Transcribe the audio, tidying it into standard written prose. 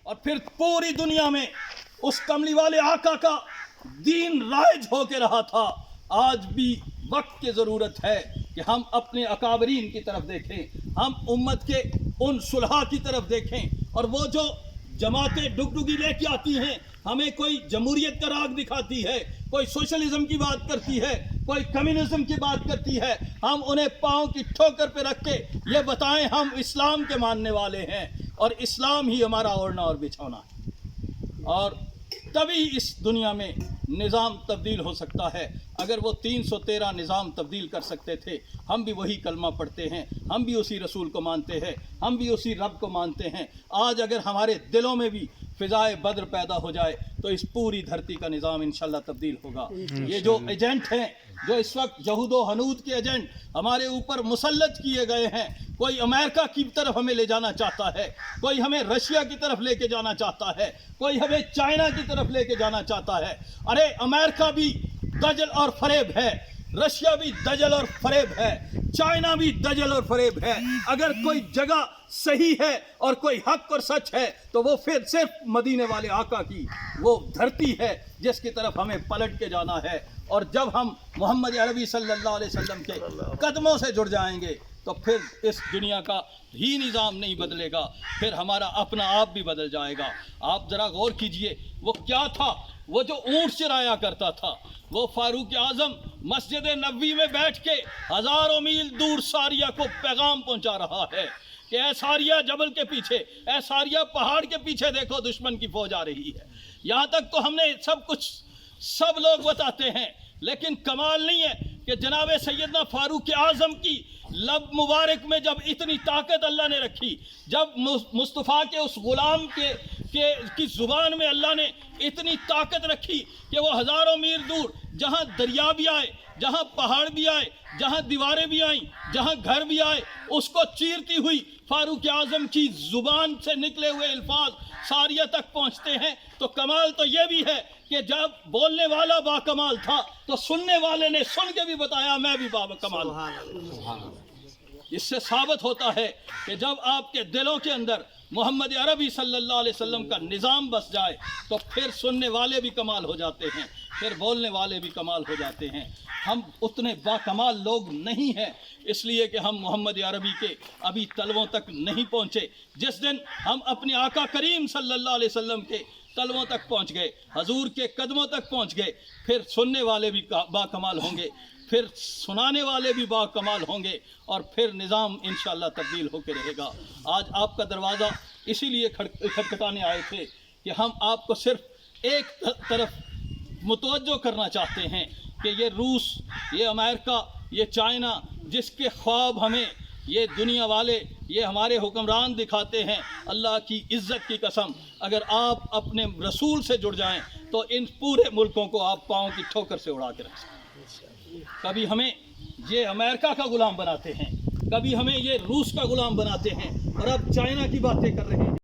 اور پھر پوری دنیا میں اس کملی والے آقا کا دین رائج ہو کے رہا تھا. آج بھی وقت کی ضرورت ہے کہ ہم اپنے اکابرین کی طرف دیکھیں, ہم امت کے ان صلحاء کی طرف دیکھیں, اور وہ جو جماعتیں ڈگڈگی لے کے آتی ہیں, ہمیں کوئی جمہوریت کا راگ دکھاتی ہے, کوئی سوشلزم کی بات کرتی ہے, کوئی کمیونزم کی بات کرتی ہے, ہم انہیں پاؤں کی ٹھوکر پہ رکھ کے یہ بتائیں ہم اسلام کے ماننے والے ہیں اور اسلام ہی ہمارا اوڑھنا اور بچھونا ہے. اور تبھی اس دنیا میں نظام تبدیل ہو سکتا ہے. اگر وہ 313 نظام تبدیل کر سکتے تھے, ہم بھی وہی کلمہ پڑھتے ہیں, ہم بھی اسی رسول کو مانتے ہیں, ہم بھی اسی رب کو مانتے ہیں. آج اگر ہمارے دلوں میں بھی فضائے بدر پیدا ہو جائے تو اس پوری دھرتی کا نظام انشاءاللہ تبدیل ہوگا. یہ جو ایجنٹ ہیں, جو اس وقت جہود و حنود کے ایجنٹ ہمارے اوپر مسلط کیے گئے ہیں, کوئی امریکہ کی طرف ہمیں لے جانا چاہتا ہے, کوئی ہمیں رشیا کی طرف لے کے جانا چاہتا ہے, کوئی ہمیں چائنا کی طرف لے کے جانا چاہتا ہے. ارے امریکہ بھی دجل اور فریب ہے, رشیا بھی دجل اور فریب ہے, چائنا بھی دجل اور فریب ہے. اگر کوئی جگہ صحیح ہے اور کوئی حق اور سچ ہے تو وہ پھر صرف مدینے والے آقا کی وہ دھرتی ہے جس کی طرف ہمیں پلٹ کے جانا ہے. اور جب ہم محمد عربی صلی اللہ علیہ وسلم کے قدموں سے جڑ جائیں گے تو پھر اس دنیا کا ہی نظام نہیں بدلے گا, پھر ہمارا اپنا آپ بھی بدل جائے گا. آپ ذرا غور کیجئے, وہ کیا تھا, وہ جو اونٹ چرایا کرتا تھا, وہ فاروق اعظم مسجد نبوی میں بیٹھ کے ہزاروں میل دور ساریہ کو پیغام پہنچا رہا ہے کہ اے ساریہ جبل کے پیچھے, اے ساریہ پہاڑ کے پیچھے دیکھو دشمن کی فوج آ رہی ہے. یہاں تک تو ہم نے سب لوگ بتاتے ہیں, لیکن کمال نہیں ہے کہ جناب سیدنا فاروق اعظم کی لب مبارک میں جب اتنی طاقت اللہ نے رکھی, جب مصطفیٰ کے اس غلام کی زبان میں اللہ نے اتنی طاقت رکھی کہ وہ ہزاروں میل دور, جہاں دریا بھی آئے, جہاں پہاڑ بھی آئے, جہاں دیواریں بھی آئیں, جہاں گھر بھی آئے, اس کو چیرتی ہوئی فاروق اعظم کی زبان سے نکلے ہوئے الفاظ ساریہ تک پہنچتے ہیں. تو کمال تو یہ بھی ہے کہ جب بولنے والا با کمال تھا تو سننے والے نے سن کے بھی بتایا میں بھی با کمال ہوں. اس سے ثابت ہوتا ہے کہ جب آپ کے دلوں کے اندر محمد عربی صلی اللہ علیہ وسلم کا نظام بس جائے تو پھر سننے والے بھی کمال ہو جاتے ہیں, پھر بولنے والے بھی کمال ہو جاتے ہیں. ہم اتنے با کمال لوگ نہیں ہیں اس لیے کہ ہم محمد عربی کے ابھی تلووں تک نہیں پہنچے. جس دن ہم اپنے آقا کریم صلی اللہ علیہ وسلم کے تلووں تک پہنچ گئے, حضور کے قدموں تک پہنچ گئے, پھر سننے والے بھی با کمال ہوں گے, پھر سنانے والے بھی با کمال ہوں گے, اور پھر نظام انشاءاللہ تبدیل ہو کے رہے گا. آج آپ کا دروازہ اسی لیے کھٹکھٹانے آئے تھے کہ ہم آپ کو صرف ایک طرف متوجہ کرنا چاہتے ہیں کہ یہ روس, یہ امریکہ, یہ چائنا, جس کے خواب ہمیں یہ دنیا والے, یہ ہمارے حکمران دکھاتے ہیں, اللہ کی عزت کی قسم اگر آپ اپنے رسول سے جڑ جائیں تو ان پورے ملکوں کو آپ پاؤں کی ٹھوکر سے اڑا کے رکھ سکتے. کبھی ہمیں یہ امریکہ کا غلام بناتے ہیں, کبھی ہمیں یہ روس کا غلام بناتے ہیں, اور اب چائنا کی باتیں کر رہے ہیں.